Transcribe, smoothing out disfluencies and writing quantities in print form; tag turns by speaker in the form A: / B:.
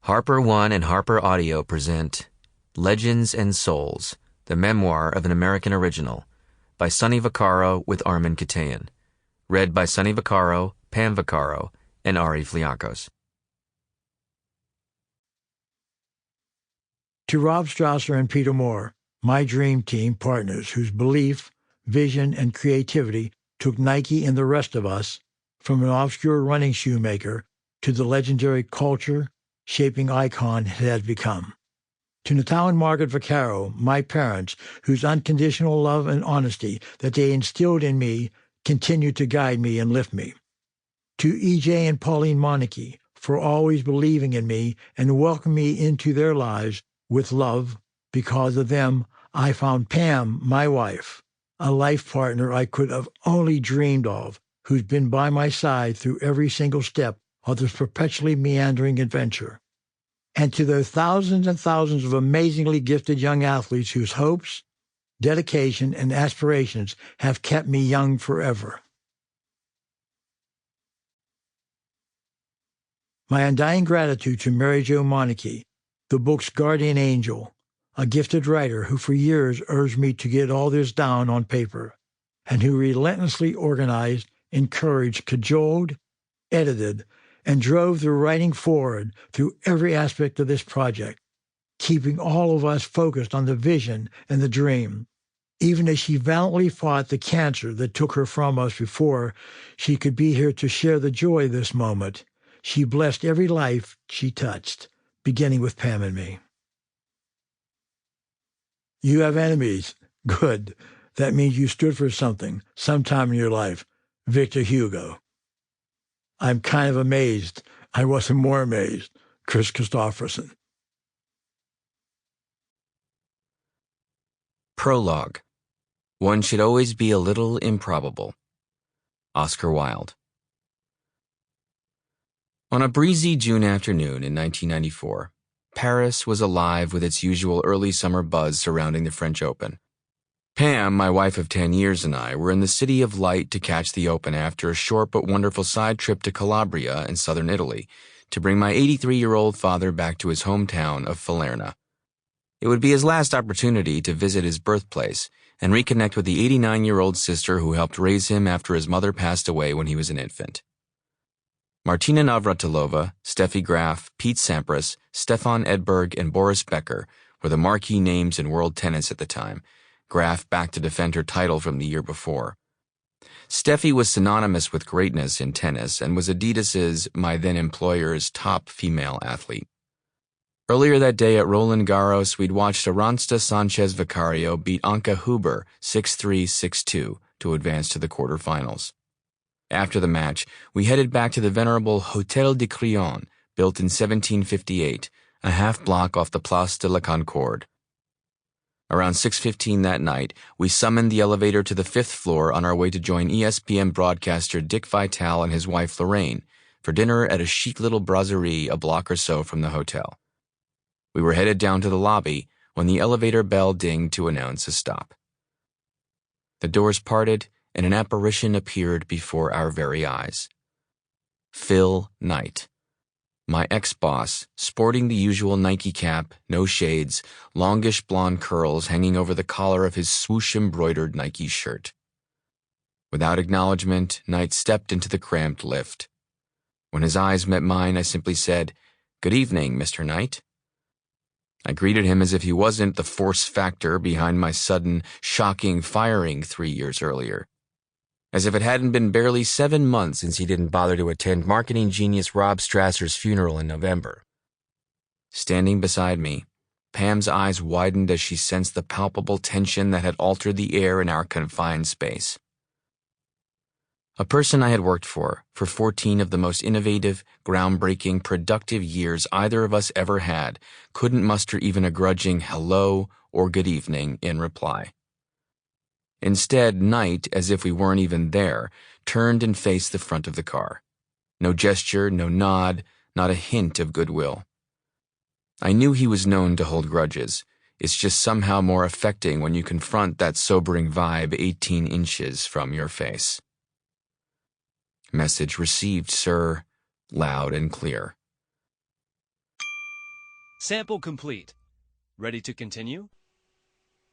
A: Harper One and Harper Audio present Legends and Souls, the Memoir of an American Original, by Sonny Vaccaro with Armin Katayan. Read by Sonny Vaccaro, Pam Vaccaro, and Ari Fliakos.
B: To Rob Strasser and Peter Moore, my dream team partners whose belief, vision, and creativity took Nike and the rest of us from an obscure running shoemaker to the legendary culture-shaping icon it has become. To Natal and Margaret Vaccaro, my parents, whose unconditional love and honesty that they instilled in me continue to guide me and lift me. To E.J. and Pauline Monique, for always believing in me and welcoming me into their lives with love. Because of them, I found Pam, my wife, a life partner I could have only dreamed of, who's been by my side through every single step of this perpetually meandering adventure. And to those thousands and thousands of amazingly gifted young athletes whose hopes, dedication, and aspirations have kept me young forever. My undying gratitude to Mary Jo Monique, the book's guardian angel, a gifted writer who for years urged me to get all this down on paper, and who relentlessly organized, encouraged, cajoled, edited, and drove the writing forward through every aspect of this project, keeping all of us focused on the vision and the dream, even as she valiantly fought the cancer that took her from us before she could be here to share the joy of this moment. She blessed every life she touched, beginning with Pam and me. You have enemies. Good. That means you stood for something, sometime in your life. Victor Hugo. I'm kind of amazed. I wasn't more amazed. Chris Christopherson.
A: Prologue. One should always be a little improbable. Oscar Wilde. On a breezy June afternoon in 1994, Paris was alive with its usual early summer buzz surrounding the French Open. Pam, my wife of 10 years, and I were in the City of Light to catch the Open after a short but wonderful side trip to Calabria in southern Italy to bring my 83-year-old father back to his hometown of Falerna. It would be his last opportunity to visit his birthplace and reconnect with the 89-year-old sister who helped raise him after his mother passed away when he was an infant. Martina Navratilova, Steffi Graf, Pete Sampras, Stefan Edberg, and Boris Becker were the marquee names in world tennis at the time, Graf back to defend her title from the year before. Steffi was synonymous with greatness in tennis and was Adidas's, my then-employer's, top female athlete. Earlier that day at Roland Garros, we'd watched Aransta Sanchez Vicario beat Anka Huber 6-3, 6-2 to advance to the quarterfinals. After the match, we headed back to the venerable Hôtel de Crillon, built in 1758, a half-block off the Place de la Concorde. Around 6:15 that night, we summoned the elevator to the 5th floor on our way to join ESPN broadcaster Dick Vitale and his wife Lorraine for dinner at a chic little brasserie a block or so from the hotel. We were headed down to the lobby when the elevator bell dinged to announce a stop. The doors parted, and an apparition appeared before our very eyes. Phil Knight, my ex-boss, sporting the usual Nike cap, no shades, longish blonde curls hanging over the collar of his swoosh-embroidered Nike shirt. Without acknowledgement, Knight stepped into the cramped lift. When his eyes met mine, I simply said, "Good evening, Mr. Knight." I greeted him as if he wasn't the force factor behind my sudden, shocking firing 3 years earlier. As if it hadn't been barely 7 months since he didn't bother to attend marketing genius Rob Strasser's funeral in November. Standing beside me, Pam's eyes widened as she sensed the palpable tension that had altered the air in our confined space. A person I had worked for 14 of the most innovative, groundbreaking, productive years either of us ever had, couldn't muster even a grudging hello or good evening in reply. Instead, Knight, as if we weren't even there, turned and faced the front of the car. No gesture, no nod, not a hint of goodwill. I knew he was known to hold grudges. It's just somehow more affecting when you confront that sobering vibe 18 inches from your face. Message received, sir, loud and clear.
C: Sample complete. Ready to continue?